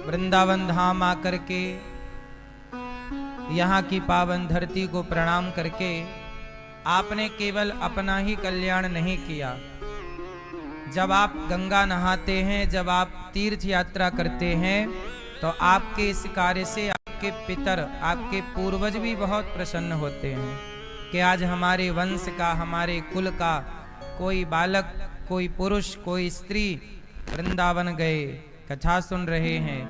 वृंदावन धाम आकर के यहाँ की पावन धरती को प्रणाम करके आपने केवल अपना ही कल्याण नहीं किया। जब आप गंगा नहाते हैं, जब आप तीर्थ यात्रा करते हैं, तो आपके इस कार्य से आपके पितर, आपके पूर्वज भी बहुत प्रसन्न होते हैं कि आज हमारे वंश का, हमारे कुल का कोई बालक, कोई पुरुष, कोई स्त्री वृंदावन गए, कथा सुन रहे हैं।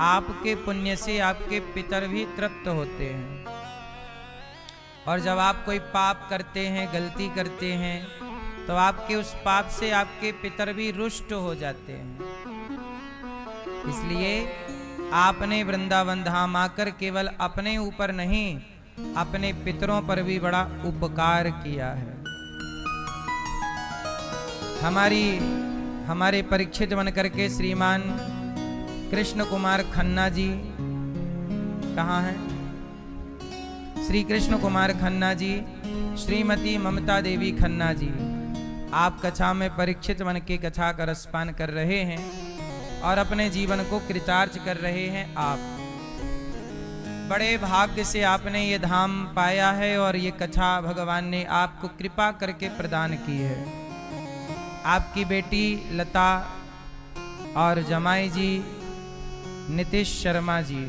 आपके पुण्य से आपके पितर भी तृप्त होते हैं। और जब आप कोई पाप करते हैं, गलती करते हैं, तो आपके उस पाप से आपके पितर भी रुष्ट हो जाते हैं। इसलिए आपने वृंदावन धाम आकर केवल अपने ऊपर नहीं, अपने पितरों पर भी बड़ा उपकार किया है। हमारे परीक्षित बन करके श्रीमान कृष्ण कुमार खन्ना जी कहाँ हैं? श्री कृष्ण कुमार खन्ना जी, श्रीमती ममता देवी खन्ना जी, आप कथा में परीक्षित बन के कथा का रसपान कर रहे हैं और अपने जीवन को कृतार्थ कर रहे हैं। आप बड़े भाग्य से आपने ये धाम पाया है और ये कथा भगवान ने आपको कृपा करके प्रदान की है। आपकी बेटी लता और जमाई जी नीतीश शर्मा जी,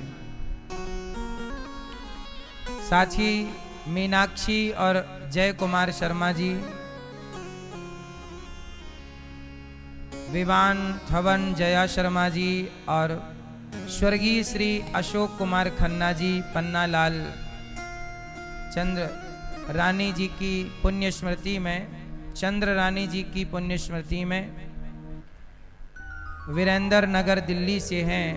साथी मीनाक्षी और जय कुमार शर्मा जी, विवान धवन जया शर्मा जी और स्वर्गीय श्री अशोक कुमार खन्ना जी, पन्ना लाल चंद्र रानी जी की पुण्य स्मृति में, चंद्र रानी जी की पुण्य स्मृति में वीरेंद्र नगर दिल्ली से हैं।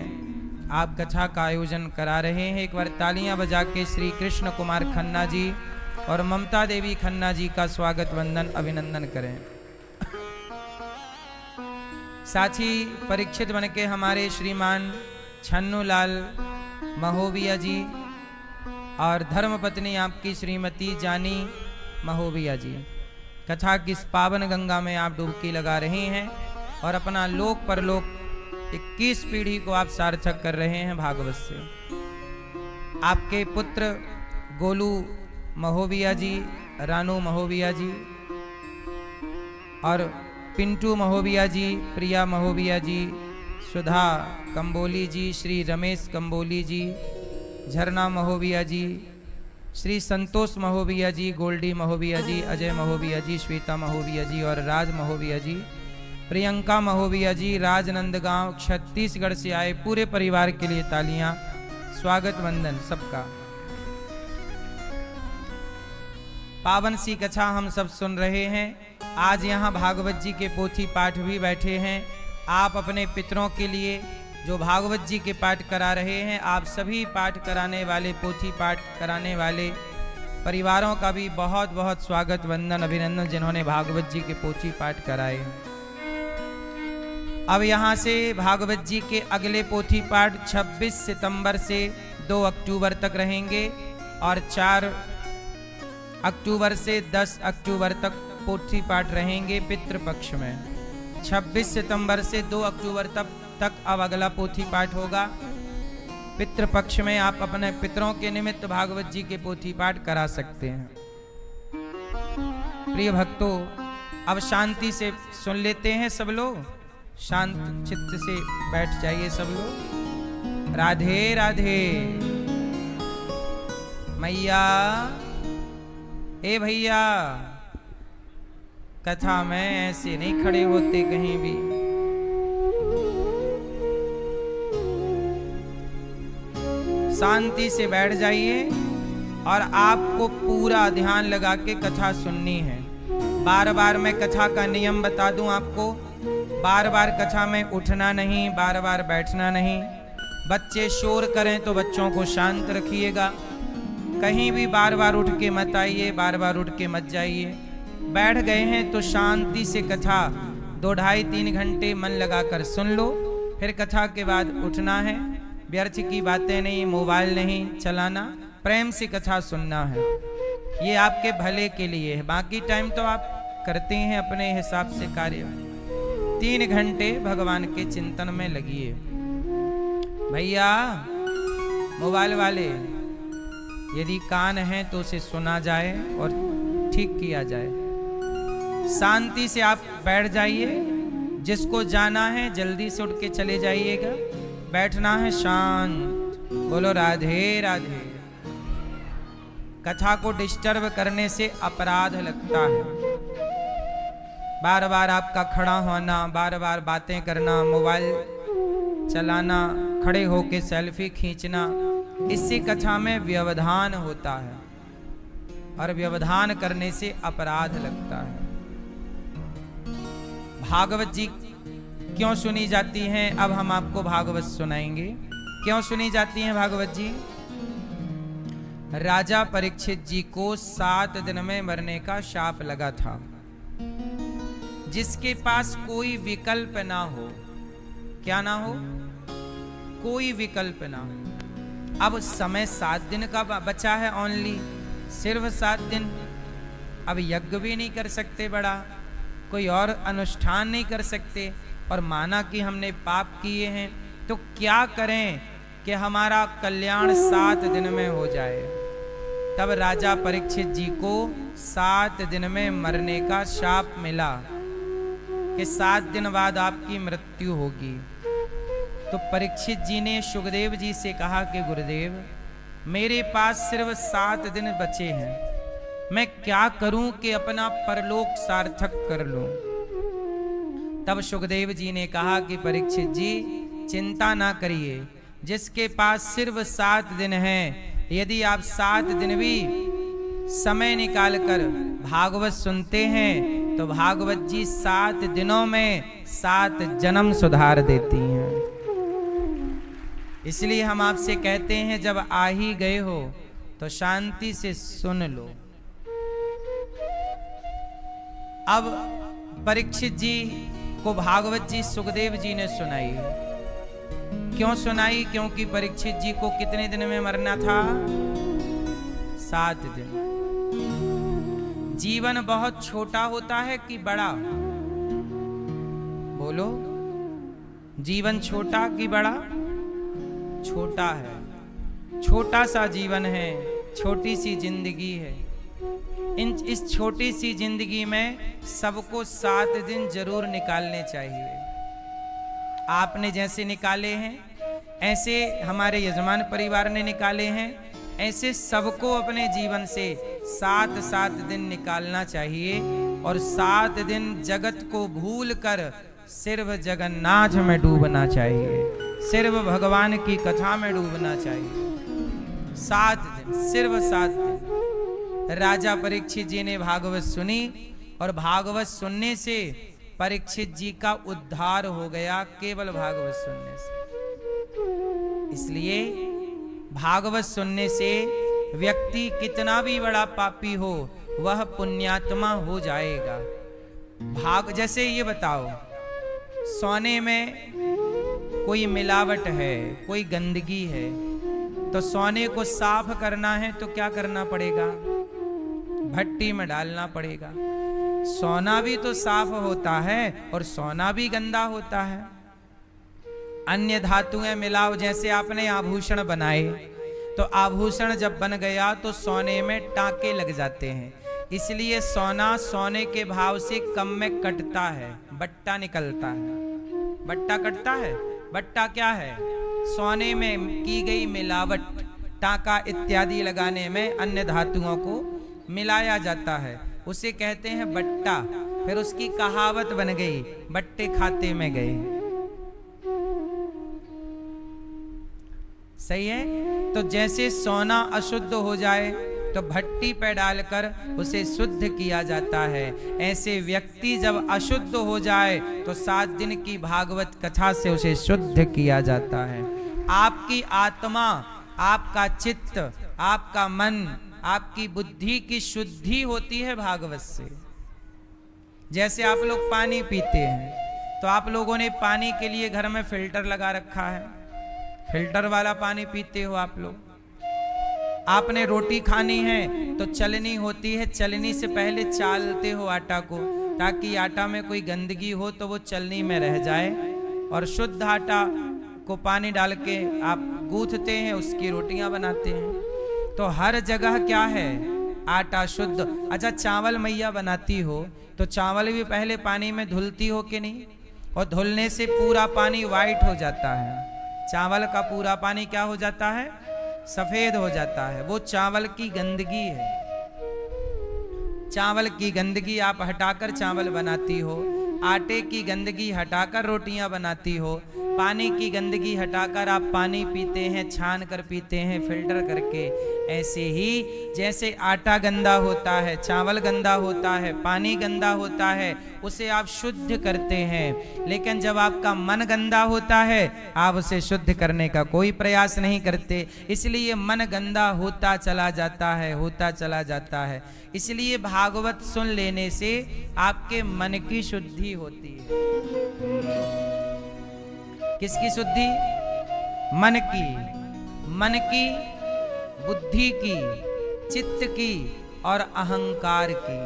आप कथा का आयोजन करा रहे हैं। एक बार तालियां बजा के श्री कृष्ण कुमार खन्ना जी और ममता देवी खन्ना जी का स्वागत वंदन अभिनंदन करें। साथ ही परीक्षित बन के हमारे श्रीमान छन्नू लाल महोबिया जी और धर्मपत्नी आपकी श्रीमती जानी महोबिया जी, कथा की इस पावन गंगा में आप डुबकी लगा रहे हैं और अपना लोक परलोक 21 पीढ़ी को आप सार्थक कर रहे हैं भागवत से। आपके पुत्र गोलू महोबिया जी, रानू महोबिया जी और पिंटू महोबिया जी, प्रिया महोबिया जी, सुधा कंबोली जी, श्री रमेश कंबोली जी, झरना महोबिया जी, श्री संतोष महोबिया जी, गोल्डी महोबिया जी, अजय महोबिया जी, श्वेता महोबिया जी और राज महोबिया जी, प्रियंका महोबिया जी, राजनंदगांव छत्तीसगढ़ से आए पूरे परिवार के लिए तालियां, स्वागत वंदन सबका। पावन सी कथा हम सब सुन रहे हैं। आज यहाँ भागवत जी के पोथी पाठ भी बैठे हैं। आप अपने पितरों के लिए जो भागवत जी के पाठ करा रहे हैं, आप सभी पाठ कराने वाले, पोथी पाठ कराने वाले परिवारों का भी बहुत बहुत स्वागत वंदन अभिनंदन, जिन्होंने भागवत जी के पोथी पाठ कराए। अब यहाँ से भागवत जी के अगले पोथी पाठ 26 सितंबर से 2 अक्टूबर तक रहेंगे और 4 अक्टूबर से 10 अक्टूबर तक पोथी पाठ रहेंगे पितृपक्ष में। 26 सितंबर से 2 अक्टूबर तक अब अगला पोथी पाठ होगा। पितृपक्ष में आप अपने पितरों के निमित्त भागवत जी के पोथी पाठ करा सकते हैं। प्रिय भक्तों, अब शांति से सुन लेते हैं सब लोग, शांत चित्त से बैठ जाइए सब लोग। राधे राधे। मैया, ए भैया, कथा में ऐसे नहीं खड़े होते कहीं भी। शांति से बैठ जाइए और आपको पूरा ध्यान लगा के कथा सुननी है। बार बार मैं कथा का नियम बता दूं आपको, बार बार कथा में उठना नहीं, बार बार बैठना नहीं। बच्चे शोर करें तो बच्चों को शांत रखिएगा। कहीं भी बार बार उठ के मत आइए, बार बार उठ के मत जाइए। बैठ गए हैं तो शांति से कथा 2, 2.5, 3 घंटे मन लगाकर सुन लो। फिर कथा के बाद उठना है। व्यर्थ की बातें नहीं, मोबाइल नहीं चलाना, प्रेम से कथा सुनना है। ये आपके भले के लिए है। बाकी टाइम तो आप करते हैं अपने हिसाब से कार्य। 3 घंटे भगवान के चिंतन में लगिए। भैया मोबाइल वाले, यदि कान है तो उसे सुना जाए और ठीक किया जाए। शांति से आप बैठ जाइए, जिसको जाना है जल्दी से उठ के चले जाइएगा, बैठना है शांत। बोलो राधे राधे। कथा को डिस्टर्ब करने से अपराध लगता है। बार बार आपका खड़ा होना, बार बार बातें करना, मोबाइल चलाना, खड़े होके सेल्फी खींचना, इससे कथा में व्यवधान होता है और व्यवधान करने से अपराध लगता है। भागवत जी क्यों सुनी जाती हैं? अब हम आपको भागवत सुनाएंगे। क्यों सुनी जाती हैं भागवत जी? राजा परीक्षित जी को 7 दिन में मरने का शाप लगा था। जिसके पास कोई विकल्प ना हो, क्या ना हो? कोई विकल्प ना हो। अब समय 7 दिन का बचा है, ओनली सिर्फ 7 दिन। अब यज्ञ भी नहीं कर सकते बड़ा, कोई और अनुष्ठान नहीं कर सकते, और माना कि हमने पाप किए हैं, तो क्या करें कि हमारा कल्याण 7 दिन में हो जाए। तब राजा परीक्षित जी को 7 दिन में मरने का शाप मिला कि 7 दिन बाद आपकी मृत्यु होगी। तो परीक्षित जी ने सुखदेव जी से कहा कि गुरुदेव, मेरे पास सिर्फ 7 दिन बचे हैं, मैं क्या करूं कि अपना परलोक सार्थक कर लूं। तब सुखदेव जी ने कहा कि परीक्षित जी चिंता ना करिए, जिसके पास सिर्फ 7 दिन हैं, यदि आप 7 दिन भी समय निकाल कर भागवत सुनते हैं तो भागवत जी 7 दिनों में 7 जन्म सुधार देती हैं। इसलिए हम आपसे कहते हैं, जब आ ही गए हो तो शांति से सुन लो। अब परीक्षित जी को भागवत जी सुखदेव जी ने सुनाई। क्यों सुनाई? क्योंकि परीक्षित जी को कितने दिन में मरना था? 7 दिन। जीवन बहुत छोटा होता है कि बड़ा? बोलो, जीवन छोटा कि बड़ा? छोटा है। छोटा सा जीवन है, छोटी सी जिंदगी है। इस छोटी सी जिंदगी में सबको 7 दिन जरूर निकालने चाहिए। आपने जैसे निकाले हैं, ऐसे हमारे यजमान परिवार ने निकाले हैं, ऐसे सबको अपने जीवन से 7 दिन निकालना चाहिए। और 7 दिन जगत को भूल कर सिर्फ जगन्नाथ में डूबना चाहिए, सिर्फ भगवान की कथा में डूबना चाहिए। 7 दिन, सिर्फ 7 दिन। राजा परीक्षित जी ने भागवत सुनी और भागवत सुनने से परीक्षित जी का उद्धार हो गया, केवल भागवत सुनने से। इसलिए भागवत सुनने से व्यक्ति कितना भी बड़ा पापी हो, वह पुण्यात्मा हो जाएगा। जैसे ये बताओ, सोने में कोई मिलावट है, कोई गंदगी है, तो सोने को साफ करना है तो क्या करना पड़ेगा? भट्टी में डालना पड़ेगा। सोना भी तो साफ होता है और सोना भी गंदा होता है। अन्य धातुएं मिलाओ, जैसे आपने आभूषण बनाए, तो आभूषण जब बन गया तो सोने में टांके लग जाते हैं। इसलिए सोना सोने के भाव से कम में कटता है, बट्टा निकलता है। बट्टा कटता है। बट्टा क्या है? सोने में की गई मिलावट, टांका इत्यादि लगाने में अन्य धातुओं को मिलाया जाता है, उसे कहते हैं बट्टा। फिर उसकी कहावत बन गई, बट्टे खाते में गए। सही है? तो जैसे सोना अशुद्ध हो जाए तो भट्टी पे डालकर उसे शुद्ध किया जाता है, ऐसे व्यक्ति जब अशुद्ध हो जाए तो 7 दिन की भागवत कथा से उसे शुद्ध किया जाता है। आपकी आत्मा, आपका चित्त, आपका मन, आपकी बुद्धि की शुद्धि होती है भागवत से। जैसे आप लोग पानी पीते हैं, तो आप लोगों ने पानी के लिए घर में फिल्टर लगा रखा है, फिल्टर वाला पानी पीते हो आप लोग। आपने रोटी खानी है तो चलनी होती है, चलनी से पहले चालते हो आटा को, ताकि आटा में कोई गंदगी हो तो वो चलनी में रह जाए, और शुद्ध आटा को पानी डाल के आप गूंथते हैं, उसकी रोटियां बनाते हैं। तो हर जगह क्या है, आटा शुद्ध। अच्छा, चावल मैया बनाती हो तो चावल भी पहले पानी में धुलती हो कि नहीं? और धुलने से पूरा पानी वाइट हो जाता है। चावल का पूरा पानी क्या हो जाता है? सफेद हो जाता है। वो चावल की गंदगी है। चावल की गंदगी आप हटाकर चावल बनाती हो, आटे की गंदगी हटाकर रोटियां बनाती हो, पानी की गंदगी हटाकर आप पानी पीते हैं, छान कर पीते हैं फिल्टर करके। ऐसे ही जैसे आटा गंदा होता है, चावल गंदा होता है, पानी गंदा होता है, उसे आप शुद्ध करते हैं। लेकिन जब आपका मन गंदा होता है, आप उसे शुद्ध करने का कोई प्रयास नहीं करते। इसलिए मन गंदा होता चला जाता है, होता चला जाता है। इसलिए भागवत सुन लेने से आपके मन की शुद्धि होती है। किसकी शुद्धि? मन की। मन की, बुद्धि की, चित्त की और अहंकार की।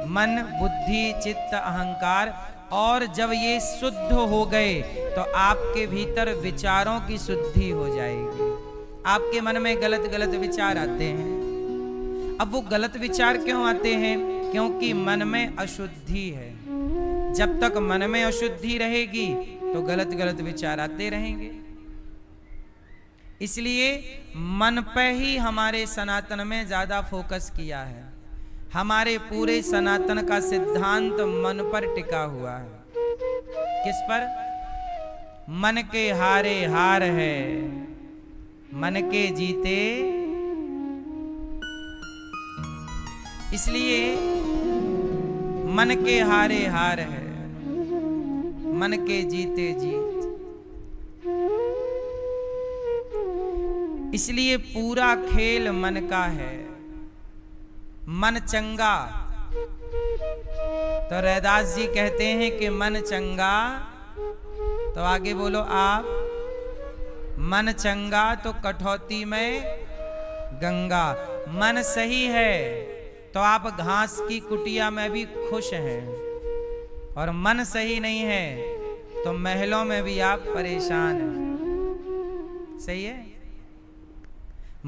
मन, बुद्धि, चित्त, अहंकार। और जब ये शुद्ध हो गए तो आपके भीतर विचारों की शुद्धि हो जाएगी। आपके मन में गलत गलत विचार आते हैं। अब वो गलत विचार क्यों आते हैं? क्योंकि मन में अशुद्धि है। जब तक मन में अशुद्धि रहेगी तो गलत गलत विचार आते रहेंगे। इसलिए मन पे ही हमारे सनातन में ज्यादा फोकस किया है। हमारे पूरे सनातन का सिद्धांत मन पर टिका हुआ है। किस पर? मन के हारे हार है, मन के जीते। इसलिए मन के हारे हार है, मन के जीते जीत। इसलिए पूरा खेल मन का है। मन चंगा, तो रैदास जी कहते हैं कि मन चंगा, तो आगे बोलो आप। मन चंगा तो कठौती में गंगा। मन सही है तो आप घास की कुटिया में भी खुश हैं, और मन सही नहीं है तो महलों में भी आप परेशान हैं। सही है?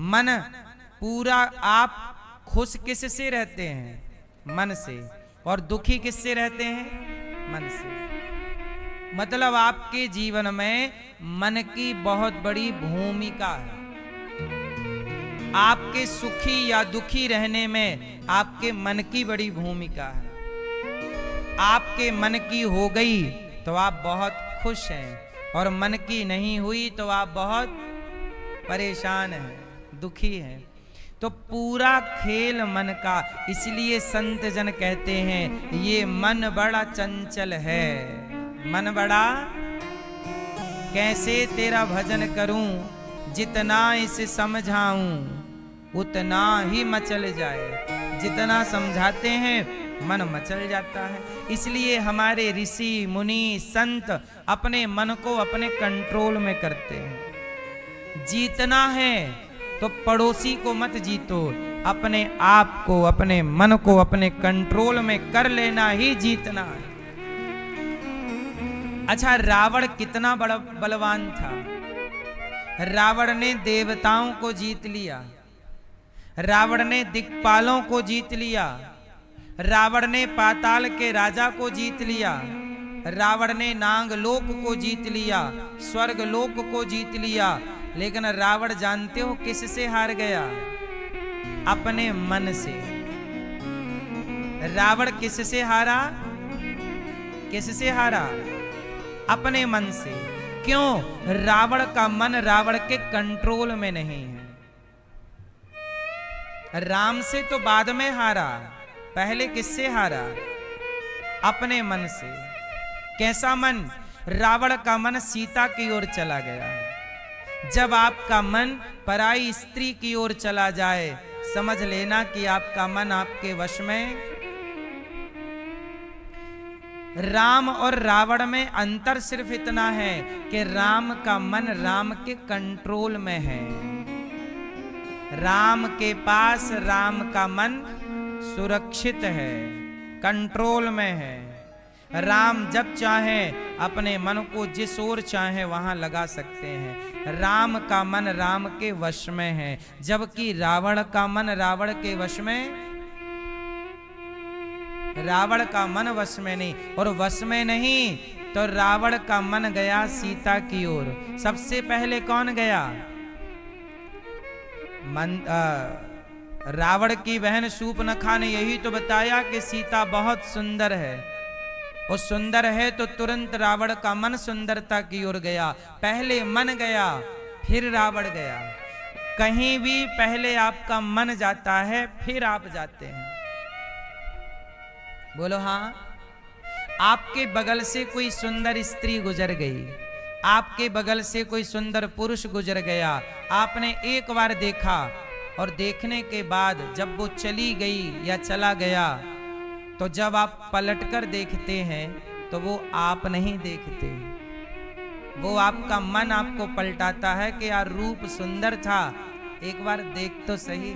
मन पूरा, आप खुश किससे रहते हैं? मन से। और दुखी किससे रहते हैं? मन से। मतलब आपके जीवन में मन की बहुत बड़ी भूमिका है। आपके सुखी या दुखी रहने में आपके मन की बड़ी भूमिका है। आपके मन की हो गई तो आप बहुत खुश हैं, और मन की नहीं हुई तो आप बहुत परेशान हैं, दुखी हैं। तो पूरा खेल मन का। इसलिए संत जन कहते हैं ये मन बड़ा चंचल है। मन बड़ा, कैसे तेरा भजन करूं, जितना इसे समझाऊं उतना ही मचल जाए। जितना समझाते हैं मन मचल जाता है। इसलिए हमारे ऋषि मुनि संत अपने मन को अपने कंट्रोल में करते हैं। जीतना है तो पड़ोसी को मत जीतो, अपने आप को, अपने मन को अपने कंट्रोल में कर लेना ही जीतना है। अच्छा, रावण कितना बड़ा बलवान था। रावण ने देवताओं को जीत लिया, रावण ने दिक्पालों को जीत लिया, रावण ने पाताल के राजा को जीत लिया, रावण ने नागलोक को जीत लिया, स्वर्ग लोक को जीत लिया। लेकिन रावण जानते हो किससे हार गया? अपने मन से। रावण किससे हारा? किससे हारा? अपने मन से। क्यों? रावण का मन रावण के कंट्रोल में नहीं है। राम से तो बाद में हारा, पहले किससे हारा? अपने मन से। कैसा मन? रावण का मन सीता की ओर चला गया। जब आपका मन पराई स्त्री की ओर चला जाए, समझ लेना कि आपका मन आपके वश में। राम और रावण में अंतर सिर्फ इतना है कि राम का मन राम के कंट्रोल में है। राम के पास राम का मन सुरक्षित है, कंट्रोल में है। राम जब चाहें अपने मन को जिस ओर चाहें वहां लगा सकते हैं। राम का मन राम के वश में है, जबकि रावण का मन रावण के वश में, रावण का मन वश में नहीं। और वश में नहीं तो रावण का मन गया सीता की ओर। सबसे पहले कौन गया? रावण की बहन शूर्पणखा ने यही तो बताया कि सीता बहुत सुंदर है। वो सुंदर है तो तुरंत रावण का मन सुंदरता की ओर गया। पहले मन गया फिर रावण गया। कहीं भी पहले आपका मन जाता है फिर आप जाते हैं। बोलो हाँ। आपके बगल से कोई सुंदर स्त्री गुजर गई, आपके बगल से कोई सुंदर पुरुष गुजर गया, आपने एक बार देखा और देखने के बाद जब वो चली गई या चला गया तो जब आप पलटकर देखते हैं तो वो आप नहीं देखते, वो आपका मन आपको पलटाता है कि यार रूप सुंदर था, एक बार देख तो सही।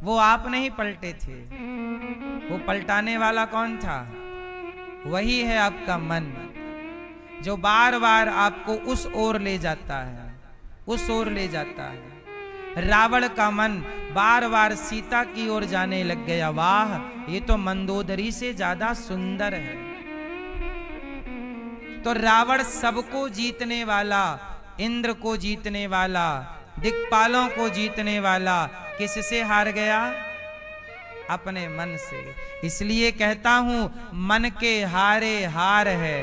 वो आप नहीं पलटे थे, वो पलटाने वाला कौन था? वही है आपका मन, जो बार बार आपको उस ओर ले जाता है, उस ओर ले जाता है। रावण का मन बार बार सीता की ओर जाने लग गया। वाह, ये तो मंदोदरी से ज्यादा सुंदर है। तो रावण सबको जीतने वाला, इंद्र को जीतने वाला, दिक्पालों को जीतने वाला, किससे हार गया? अपने मन से। इसलिए कहता हूं मन के हारे हार है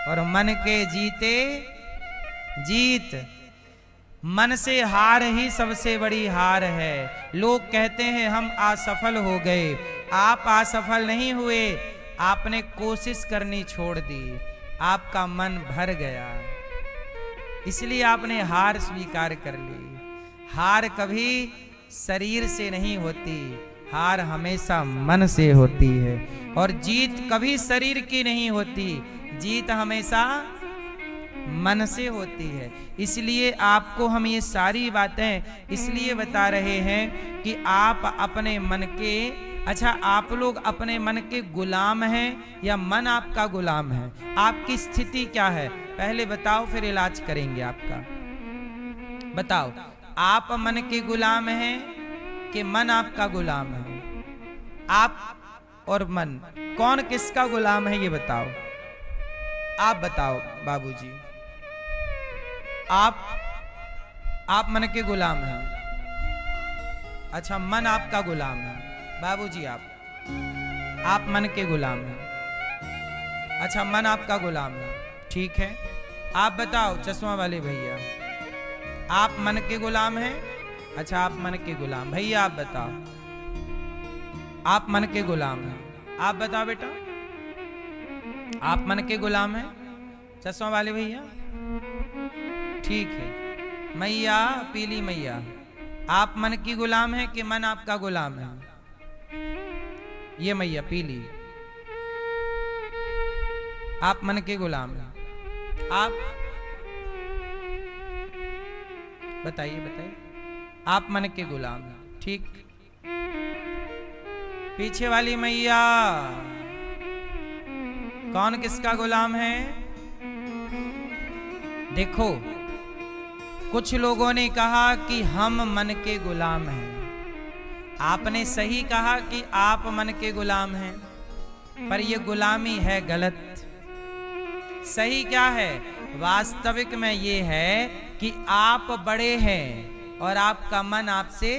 और मन के जीते जीत। मन से हार ही सबसे बड़ी हार है। लोग कहते हैं हम असफल हो गए, आप असफल नहीं हुए, आपने कोशिश करनी छोड़ दी, आपका मन भर गया, इसलिए आपने हार स्वीकार कर ली। हार कभी शरीर से नहीं होती, हार हमेशा मन से होती है। और जीत कभी शरीर की नहीं होती, जीत हमेशा मन से होती है। इसलिए आपको हम ये सारी बातें इसलिए बता रहे हैं कि आप अपने मन के, अच्छा आप लोग अपने मन के गुलाम हैं या मन आपका गुलाम है? आपकी स्थिति क्या है पहले बताओ, फिर इलाज करेंगे आपका। बताओ, आप मन के गुलाम हैं कि मन आपका गुलाम है? आप और मन कौन किसका गुलाम है ये बताओ। आप बताओ बाबूजी, आप मन के गुलाम हैं। अच्छा, मन आपका गुलाम है। बाबूजी आप मन के गुलाम हैं। अच्छा, मन आपका गुलाम है, ठीक है। आप बताओ चश्मा वाले भैया, आप मन के गुलाम हैं? अच्छा, आप मन के गुलाम। भैया आप बताओ, आप मन के गुलाम हैं? आप बताओ बेटा, आप मन के गुलाम हैं? चश्मा वाले भैया, ठीक है। मैया, पीली मैया, आप मन की गुलाम है कि मन आपका गुलाम है? ये मैया पीली, आप मन के गुलाम हैं। आप बताइए बताइए, आप मन के गुलाम हैं, ठीक। पीछे वाली मैया, कौन किसका गुलाम है? देखो, कुछ लोगों ने कहा कि हम मन के गुलाम हैं। आपने सही कहा कि आप मन के गुलाम हैं, पर यह गुलामी है गलत। सही क्या है? वास्तविक में यह है कि आप बड़े हैं और आपका मन आपसे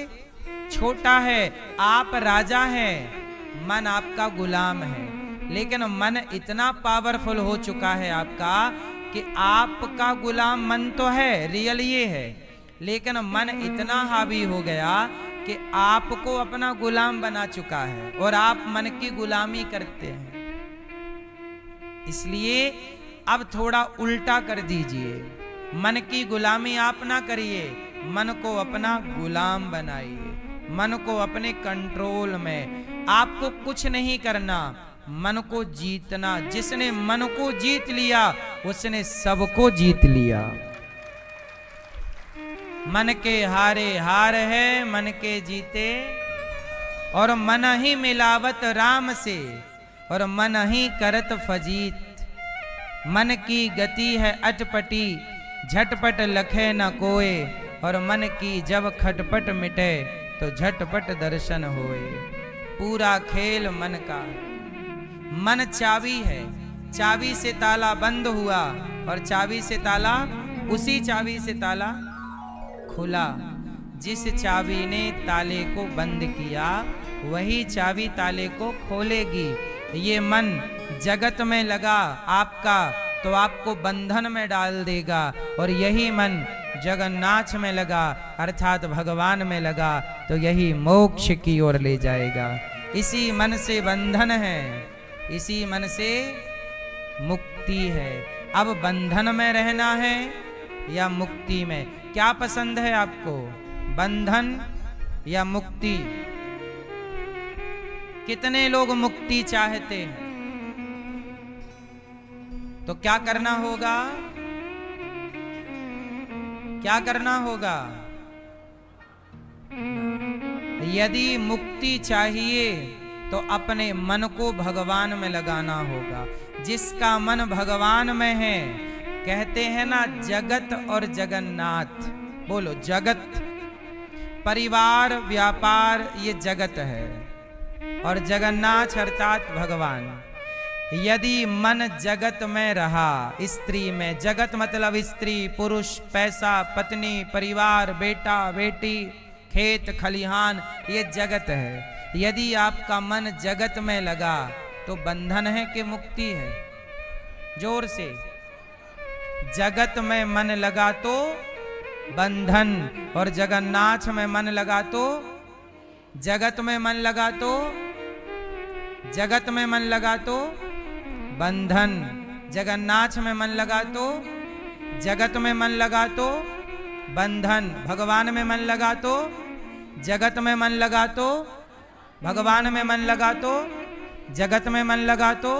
छोटा है। आप राजा हैं, मन आपका गुलाम है। लेकिन मन इतना पावरफुल हो चुका है आपका कि आपका गुलाम मन तो है, रियल ये है, लेकिन मन इतना हावी हो गया कि आपको अपना गुलाम बना चुका है और आप मन की गुलामी करते हैं। इसलिए अब थोड़ा उल्टा कर दीजिए, मन की गुलामी आप ना करिए, मन को अपना गुलाम बनाइए, मन को अपने कंट्रोल में। आपको कुछ नहीं करना, मन को जीतना। जिसने मन को जीत लिया उसने सबको जीत लिया। मन के हारे हार है, मन के जीते और मन ही मिलावत राम से, और मन ही करत फजीत। मन की गति है अटपटी, झटपट लखे न कोय, और मन की जब खटपट मिटे तो झटपट दर्शन होए। पूरा खेल मन का। मन चाबी है, चाबी से ताला बंद हुआ और चाबी से ताला, उसी चाबी से ताला खुला। जिस चाबी ने ताले को बंद किया वही चाबी ताले को खोलेगी। ये मन जगत में लगा आपका तो आपको बंधन में डाल देगा, और यही मन जगन्नाथ में लगा अर्थात भगवान में लगा तो यही मोक्ष की ओर ले जाएगा। इसी मन से बंधन है, इसी मन से मुक्ति है। अब बंधन में रहना है या मुक्ति में? क्या पसंद है आपको, बंधन या मुक्ति? कितने लोग मुक्ति चाहते हैं? तो क्या करना होगा, क्या करना होगा? यदि मुक्ति चाहिए तो अपने मन को भगवान में लगाना होगा। जिसका मन भगवान में है, कहते हैं ना जगत और जगन्नाथ, बोलो जगत, परिवार व्यापार ये जगत है, और जगन्नाथ अर्थात भगवान। यदि मन जगत में रहा, स्त्री में, जगत मतलब स्त्री पुरुष पैसा पत्नी परिवार बेटा बेटी खेत खलिहान ये जगत है। यदि आपका मन जगत में लगा तो बंधन है कि मुक्ति है? जोर से, जगत में मन लगा तो बंधन, और जगन्नाथ में मन लगा तो, जगत में मन लगा तो, जगत में मन लगा तो बंधन, जगन्नाथ में मन लगा तो, जगत में मन लगा तो बंधन, भगवान में मन लगा तो, जगत में मन लगा तो, भगवान में मन लगा तो, जगत में मन लगा तो,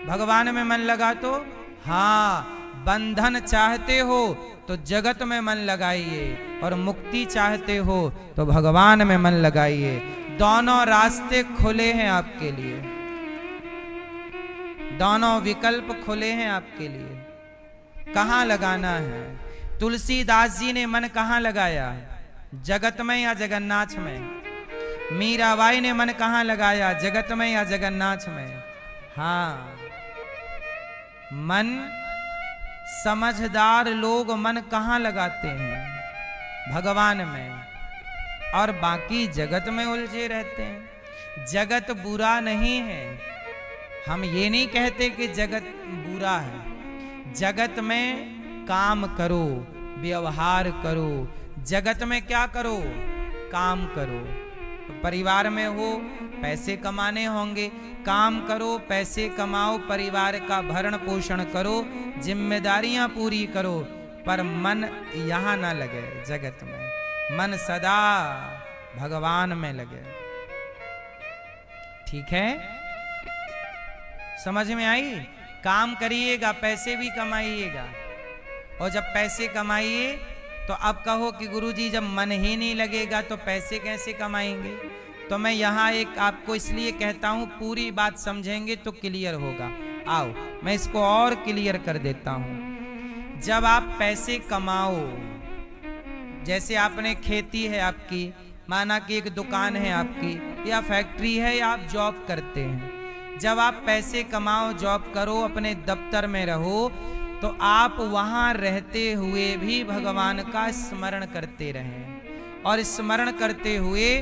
भगवान में मन लगा तो। हाँ, बंधन चाहते हो तो जगत में मन लगाइए, और मुक्ति चाहते हो तो भगवान में मन लगाइए। दोनों रास्ते खुले हैं आपके लिए, दोनों विकल्प खुले हैं आपके लिए। कहाँ लगाना है? तुलसीदास जी ने मन कहाँ लगाया, जगत में या जगन्नाथ में? मीराबाई ने मन कहाँ लगाया, जगत में या जगन्नाथ में? हाँ, मन, समझदार लोग मन कहाँ लगाते हैं? भगवान में, और बाकी जगत में उलझे रहते हैं। जगत बुरा नहीं है, हम ये नहीं कहते कि जगत बुरा है। जगत में काम करो, व्यवहार करो, जगत में क्या करो, काम करो। तो परिवार में हो, पैसे कमाने होंगे, काम करो, पैसे कमाओ, परिवार का भरण पोषण करो, जिम्मेदारियां पूरी करो, पर मन यहां ना लगे जगत में। मन सदा भगवान में लगे। ठीक है, समझ में आई? काम करिएगा, पैसे भी कमाइएगा, और जब पैसे कमाइए तो अब कहो कि गुरुजी जब मन ही नहीं लगेगा तो पैसे कैसे कमाएंगे? तो मैं यहाँ एक आपको इसलिए कहता हूँ, पूरी बात समझेंगे तो क्लियर होगा। आओ मैं इसको और क्लियर कर देता हूँ। जब आप पैसे कमाओ, जैसे आपने खेती है आपकी, माना कि एक दुकान है आपकी या फैक्ट्री है या आप जॉब करते हैं, जब आप पैसे कमाओ, जॉब करो, अपने दफ्तर में रहो, तो आप वहां रहते हुए भी भगवान का स्मरण करते रहें, और स्मरण करते हुए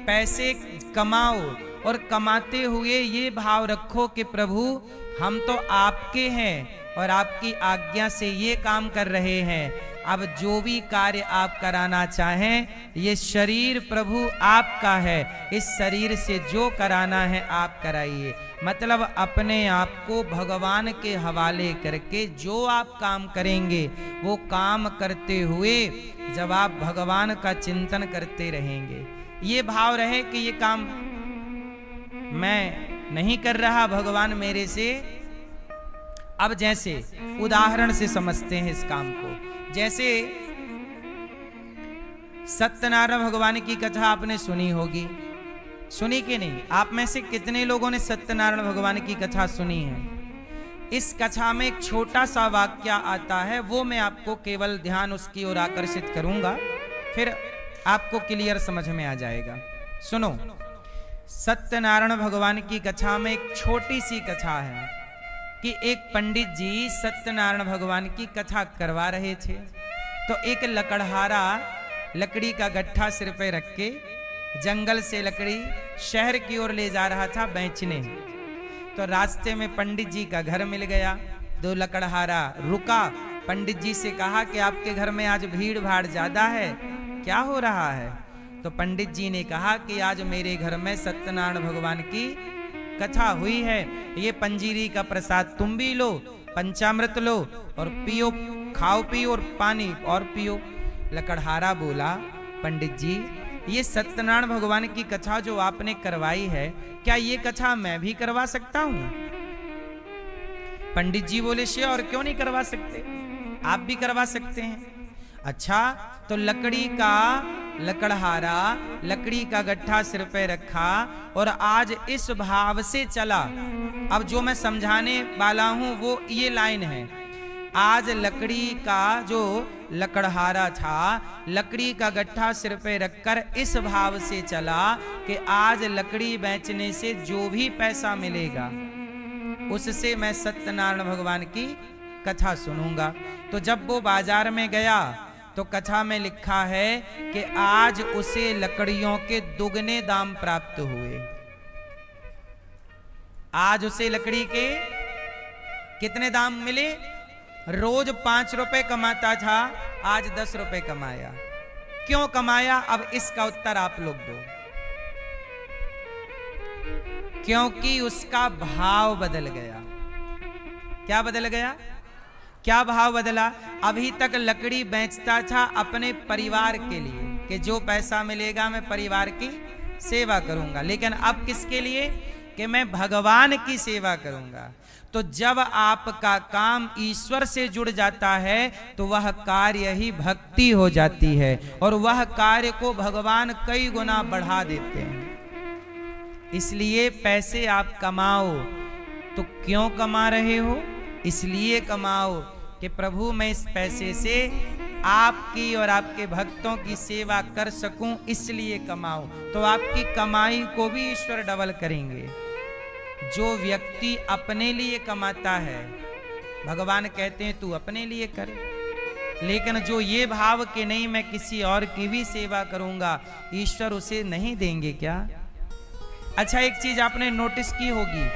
पैसे कमाओ, और कमाते हुए ये भाव रखो कि प्रभु हम तो आपके हैं और आपकी आज्ञा से ये काम कर रहे हैं। अब जो भी कार्य आप कराना चाहें, ये शरीर प्रभु आपका है, इस शरीर से जो कराना है आप कराइए। मतलब अपने आप को भगवान के हवाले करके जो आप काम करेंगे, वो काम करते हुए जब आप भगवान का चिंतन करते रहेंगे, ये भाव रहे कि ये काम मैं नहीं कर रहा, भगवान मेरे से। अब जैसे उदाहरण से समझते हैं इस काम को। जैसे सत्यनारायण भगवान की कथा आपने सुनी होगी, सुनी कि नहीं? आप में से कितने लोगों ने सत्यनारायण भगवान की कथा सुनी है? इस कथा में एक छोटा सा वाक्य आता है, वो मैं आपको केवल ध्यान उसकी ओर आकर्षित करूंगा, फिर आपको क्लियर समझ में आ जाएगा। सुनो, सत्यनारायण भगवान की कथा में एक छोटी सी कथा है कि एक पंडित जी सत्यनारायण भगवान की कथा करवा रहे थे। तो एक लकड़हारा लकड़ी का गट्ठा सिर पे रख के जंगल से लकड़ी शहर की ओर ले जा रहा था बेचने। तो रास्ते में पंडित जी का घर मिल गया। दो लकड़हारा रुका, पंडित जी से कहा कि आपके घर में आज भीड़ भाड़ ज्यादा है, क्या हो रहा है? तो पंडित जी ने कहा कि आज मेरे घर में सत्यनारायण भगवान की कथा हुई है, ये पंजीरी का प्रसाद तुम भी लो, पंचामृत लो और पियो, खाओ पियो और पानी और पियो। लकड़हारा बोला, पंडित जी ये सत्यनारायण भगवान की कथा जो आपने करवाई है, क्या ये कथा मैं भी करवा सकता हूं? पंडित जी बोले, श्योर, क्यों नहीं करवा सकते, आप भी करवा सकते हैं। अच्छा, तो लकड़ी का लकड़हारा लकड़ी का गट्ठा सिर पे रखा और आज इस भाव से चला। अब जो मैं समझाने वाला हूं वो ये लाइन है। आज लकड़ी का जो लकड़हारा था, लकड़ी का गट्ठा सिर पे रखकर इस भाव से चला कि आज लकड़ी बेचने से जो भी पैसा मिलेगा उससे मैं सत्यनारायण भगवान की कथा सुनूंगा। तो जब वो बाजार में गया तो कथा में लिखा है कि आज उसे लकड़ियों के दुगने दाम प्राप्त हुए। आज उसे लकड़ी के कितने दाम मिले? रोज 5 रुपए कमाता था, आज 10 रुपए कमाया। क्यों कमाया? अब इसका उत्तर आप लोग दो। क्योंकि उसका भाव बदल गया। क्या बदल गया? क्या भाव बदला? अभी तक लकड़ी बेचता था अपने परिवार के लिए कि जो पैसा मिलेगा मैं परिवार की सेवा करूंगा, लेकिन अब किसके लिए? कि मैं भगवान की सेवा करूंगा। तो जब आपका काम ईश्वर से जुड़ जाता है तो वह कार्य ही भक्ति हो जाती है और वह कार्य को भगवान कई गुना बढ़ा देते हैं। इसलिए पैसे आप कमाओ तो क्यों कमा रहे हो? इसलिए कमाओ कि प्रभु मैं इस पैसे से आपकी और आपके भक्तों की सेवा कर सकूं, इसलिए कमाओ। तो आपकी कमाई को भी ईश्वर डबल करेंगे। जो व्यक्ति अपने लिए कमाता है, भगवान कहते हैं तू अपने लिए कर, लेकिन जो ये भाव कि नहीं मैं किसी और की भी सेवा करूंगा, ईश्वर उसे नहीं देंगे क्या? अच्छा, एक चीज आपने नोटिस की होगी,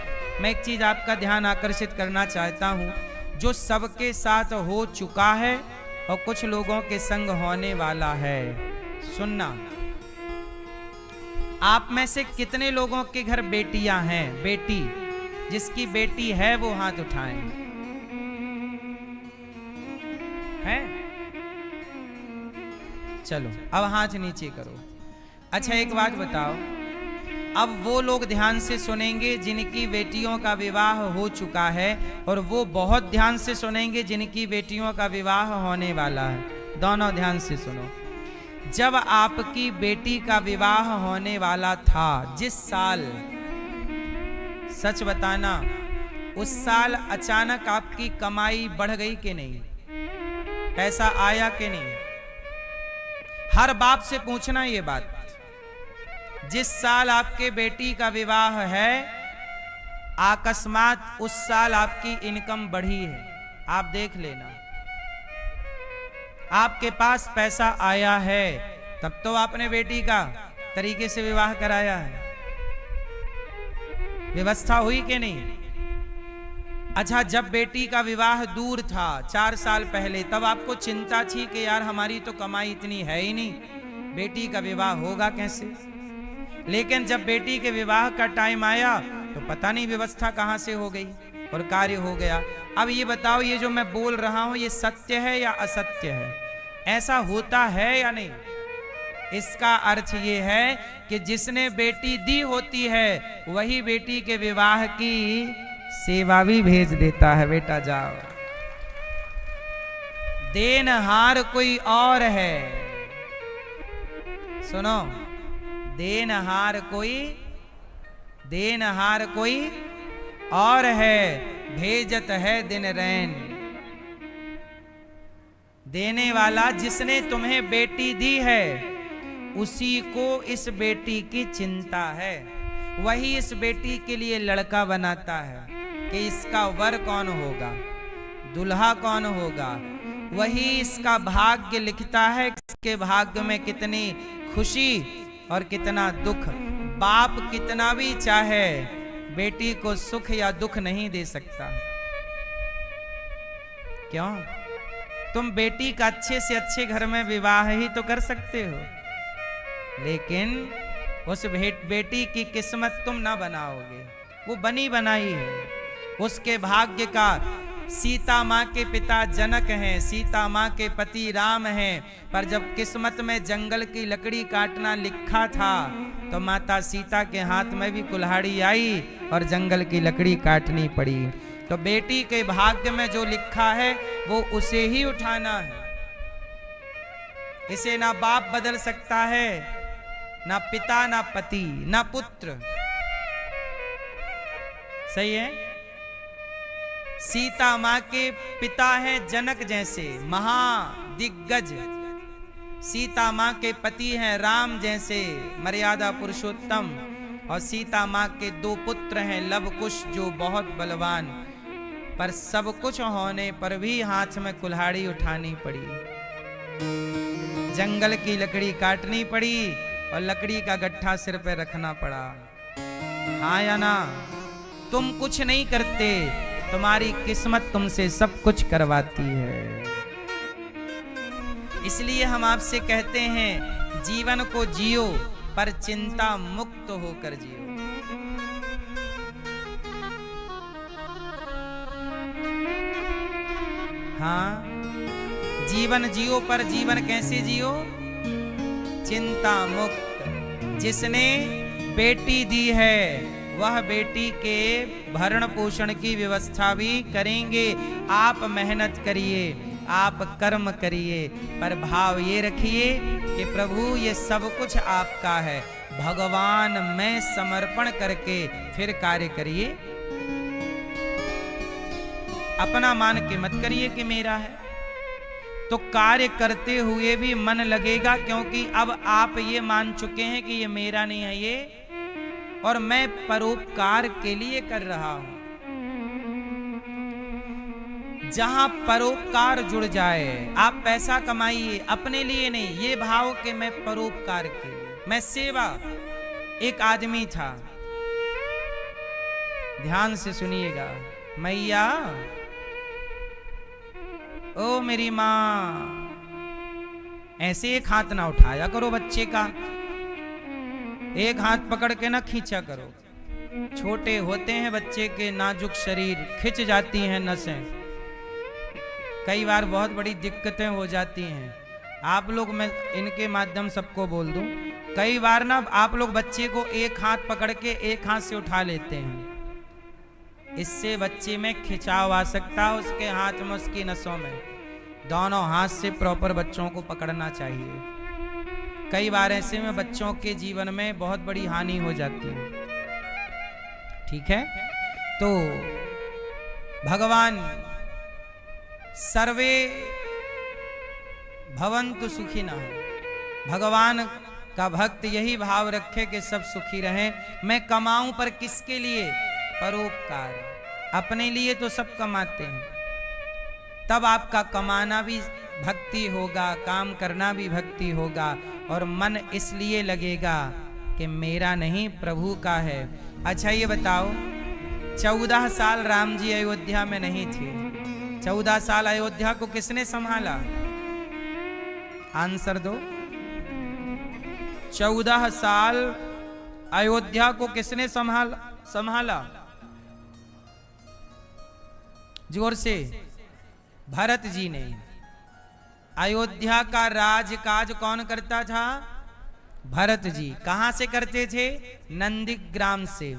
मैं एक चीज आपका ध्यान आकर्षित करना चाहता हूं, जो सबके साथ हो चुका है और कुछ लोगों के संग होने वाला है। सुनना, आप में से कितने लोगों के घर बेटियां हैं? बेटी, जिसकी बेटी है वो हाथ उठाएं। है? चलो अब हाथ नीचे करो। अच्छा एक बात बताओ, अब वो लोग ध्यान से सुनेंगे जिनकी बेटियों का विवाह हो चुका है, और वो बहुत ध्यान से सुनेंगे जिनकी बेटियों का विवाह होने वाला है। दोनों ध्यान से सुनो। जब आपकी बेटी का विवाह होने वाला था, जिस साल, सच बताना, उस साल अचानक आपकी कमाई बढ़ गई कि नहीं? पैसा आया कि नहीं? हर बाप से पूछना ये बात। जिस साल आपके बेटी का विवाह है, अकस्मात उस साल आपकी इनकम बढ़ी है, आप देख लेना। आपके पास पैसा आया है, तब तो आपने बेटी का तरीके से विवाह कराया है। व्यवस्था हुई कि नहीं? अच्छा, जब बेटी का विवाह दूर था 4 साल पहले, तब आपको चिंता थी कि यार हमारी तो कमाई इतनी है ही नहीं, बेटी का विवाह होगा कैसे? लेकिन जब बेटी के विवाह का टाइम आया तो पता नहीं व्यवस्था कहां से हो गई और कार्य हो गया। अब ये बताओ, ये जो मैं बोल रहा हूं ये सत्य है या असत्य है? ऐसा होता है या नहीं? इसका अर्थ ये है कि जिसने बेटी दी होती है वही बेटी के विवाह की सेवा भी भेज देता है। बेटा जाओ, देनहार कोई और है। सुनो, देनहार कोई देनहार कोई और है, भेजत है दिन रैन। देने वाला जिसने तुम्हें बेटी दी है, उसी को इस बेटी की चिंता है। वही इस बेटी के लिए लड़का बनाता है कि इसका वर कौन होगा, दुल्हा कौन होगा। वही इसका भाग्य लिखता है, इसके भाग्य में कितनी खुशी और कितना दुख। बाप कितना भी चाहे बेटी को सुख या दुख नहीं दे सकता। क्यों? तुम बेटी का अच्छे से अच्छे घर में विवाह ही तो कर सकते हो, लेकिन उस बेटी की किस्मत तुम ना बनाओगे, वो बनी बनाई है। उसके भाग्य का सीता माँ के पिता जनक हैं, सीता माँ के पति राम हैं, पर जब किस्मत में जंगल की लकड़ी काटना लिखा था तो माता सीता के हाथ में भी कुल्हाड़ी आई और जंगल की लकड़ी काटनी पड़ी। तो बेटी के भाग्य में जो लिखा है वो उसे ही उठाना है। इसे ना बाप बदल सकता है, ना पिता, ना पति, ना पुत्र। सही है? सीता मां के पिता हैं जनक जैसे महादिग्गज, सीता मां के पति हैं राम जैसे मर्यादा पुरुषोत्तम, और सीता मां के 2 पुत्र हैं लव कुश जो बहुत बलवान। पर सब कुछ होने पर भी हाथ में कुल्हाड़ी उठानी पड़ी, जंगल की लकड़ी काटनी पड़ी और लकड़ी का गट्ठा सिर पे रखना पड़ा। हाँ या ना? तुम कुछ नहीं करते, तुम्हारी किस्मत तुमसे सब कुछ करवाती है। इसलिए हम आपसे कहते हैं जीवन को जियो, पर चिंता मुक्त होकर जियो। हाँ, जीवन जियो, पर जीवन कैसे जियो? चिंता मुक्त। जिसने बेटी दी है वह बेटी के भरण पोषण की व्यवस्था भी करेंगे। आप मेहनत करिए, आप कर्म करिए, पर भाव ये रखिए कि प्रभु ये सब कुछ आपका है, भगवान में समर्पण करके फिर कार्य करिए। अपना मान के मत करिए कि मेरा है। तो कार्य करते हुए भी मन लगेगा, क्योंकि अब आप ये मान चुके हैं कि ये मेरा नहीं है ये, और मैं परोपकार के लिए कर रहा हूं। जहां परोपकार जुड़ जाए, आप पैसा कमाइए अपने लिए नहीं, ये भाव कि मैं परोपकार के लिए, मैं सेवा। एक आदमी था, ध्यान से सुनिएगा, मैया ओ मेरी मां, ऐसे एक हाथ ना उठाया करो बच्चे का, एक हाथ पकड़ के ना खींचा करो। छोटे होते हैं बच्चे के नाजुक शरीर, खिंच जाती हैं नसें, कई बार बहुत बड़ी दिक्कतें हो जाती हैं। आप लोग, मैं इनके माध्यम सबको बोल दूं, कई बार ना आप लोग बच्चे को एक हाथ पकड़ के एक हाथ से उठा लेते हैं, इससे बच्चे में खिंचाव आ सकता है, उसके हाथ में, उसकी नसों में। दोनों हाथ से प्रॉपर बच्चों को पकड़ना चाहिए। कई बार ऐसे में बच्चों के जीवन में बहुत बड़ी हानि हो जाती है। ठीक है? तो भगवान सर्वे भवन्तु सुखिनः, भगवान का भक्त यही भाव रखे कि सब सुखी रहें। मैं कमाऊं पर किसके लिए? परोपकार। अपने लिए तो सब कमाते हैं, तब आपका कमाना भी भक्ति होगा, काम करना भी भक्ति होगा, और मन इसलिए लगेगा कि मेरा नहीं प्रभु का है। अच्छा ये बताओ, 14 साल राम जी अयोध्या में नहीं थे, 14 साल अयोध्या को किसने संभाला? आंसर दो। 14 साल अयोध्या को किसने संभाला? जोर से। भरत जी ने। अयोध्या का राजकाज कौन करता था? भरत जी। कहां से करते थे? नंदीग्राम से।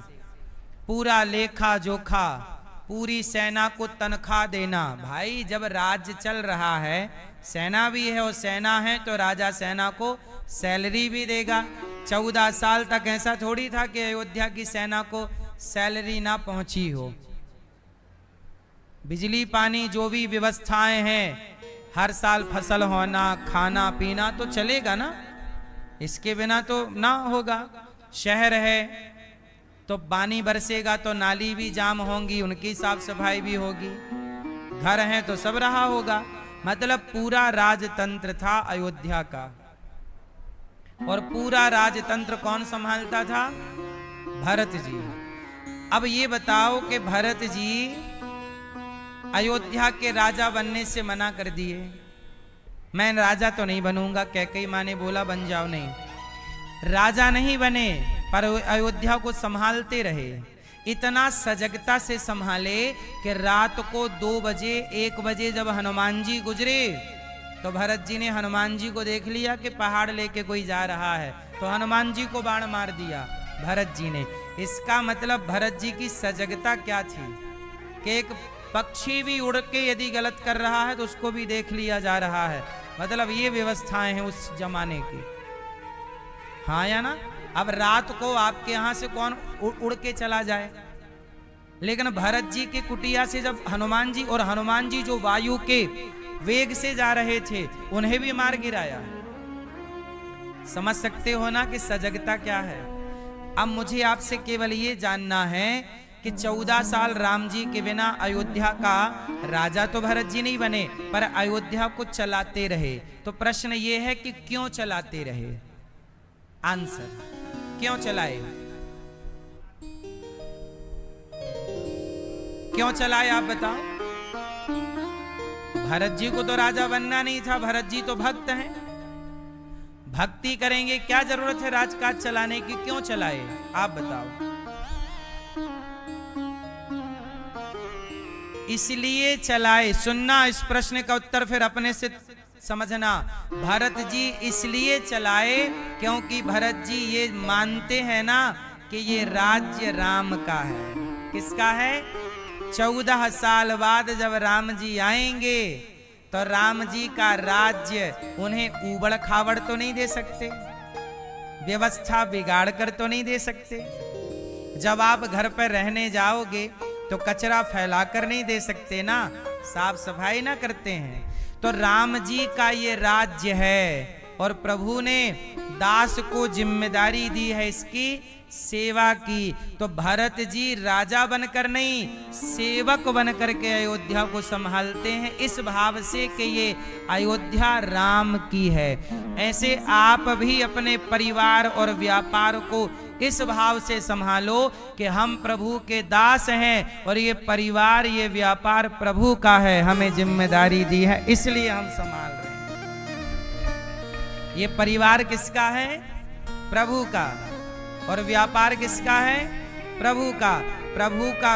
पूरा लेखा जोखा, पूरी सेना को तनख्वाह देना। भाई जब राज्य चल रहा है, सेना भी है और सेना है तो राजा सेना को सैलरी भी देगा। 14 साल तक ऐसा थोड़ी था कि अयोध्या की सेना को सैलरी ना पहुंची हो। बिजली पानी जो भी व्यवस्थाएं हैं, हर साल फसल होना, खाना पीना तो चलेगा ना, इसके बिना तो ना होगा। शहर है तो पानी बरसेगा तो नाली भी जाम होंगी, उनकी साफ सफाई भी होगी। घर है तो सब रहा होगा। मतलब पूरा राजतंत्र था अयोध्या का। और पूरा राजतंत्र कौन संभालता था? भरत जी। अब ये बताओ कि भरत जी अयोध्या के राजा बनने से मना कर दिए। मैं राजा तो नहीं बनूंगा, कैकेयी माँ ने बोला बन जाओ। नहीं, राजा नहीं बने पर अयोध्या को संभालते रहे। इतना सजगता से संभाले कि रात को 2 बजे 1 बजे जब हनुमान जी गुजरे तो भरत जी ने हनुमान जी को देख लिया कि पहाड़ लेके कोई जा रहा है, तो हनुमान जी को बाण मार दिया भरत जी ने। इसका मतलब भरत जी की सजगता क्या थी कि एक पक्षी भी उड़ के यदि गलत कर रहा है तो उसको भी देख लिया जा रहा है। मतलब ये व्यवस्थाएं हैं उस जमाने की, हाँ या ना। अब रात को आपके यहां से कौन उड़ के चला जाए, लेकिन भरत जी के कुटिया से जब हनुमान जी, और हनुमान जी जो वायु के वेग से जा रहे थे, उन्हें भी मार गिराया। समझ सकते हो ना कि सजगता क्या है। अब मुझे आपसे केवल ये जानना है कि 14 साल राम जी के बिना अयोध्या का राजा तो भरत जी नहीं बने, पर अयोध्या को चलाते रहे। तो प्रश्न ये है कि क्यों चलाते रहे? आंसर, क्यों चलाए? क्यों चलाए आप बताओ। भरत जी को तो राजा बनना नहीं था, भरत जी तो भक्त हैं, भक्ति करेंगे, क्या जरूरत है राजकाज चलाने की, क्यों चलाए आप बताओ। इसलिए चलाए। सुनना, इस प्रश्न का उत्तर फिर अपने से समझना। भरत जी इसलिए चलाए क्योंकि भरत जी ये मानते हैं ना कि ये राज्य राम का है। किसका है? 14 साल बाद जब राम जी आएंगे तो राम जी का राज्य उन्हें ऊबड़ खाबड़ तो नहीं दे सकते, व्यवस्था बिगाड़ कर तो नहीं दे सकते। जब आप घर पर रहने जाओगे तो कचरा फैला कर नहीं दे सकते ना, साफ सफाई ना करते हैं। तो राम जी का ये राज्य है और प्रभु ने दास को जिम्मेदारी दी है इसकी सेवा की। तो भरत जी राजा बनकर नहीं, सेवक बनकर के अयोध्या को संभालते हैं, इस भाव से कि ये अयोध्या राम की है। ऐसे आप भी अपने परिवार और व्यापार को इस भाव से संभालो कि हम प्रभु के दास हैं और ये परिवार, ये व्यापार प्रभु का है, हमें जिम्मेदारी दी है, इसलिए हम संभाल रहे हैं। ये परिवार किसका है? प्रभु का। और व्यापार किसका है? प्रभु का। प्रभु का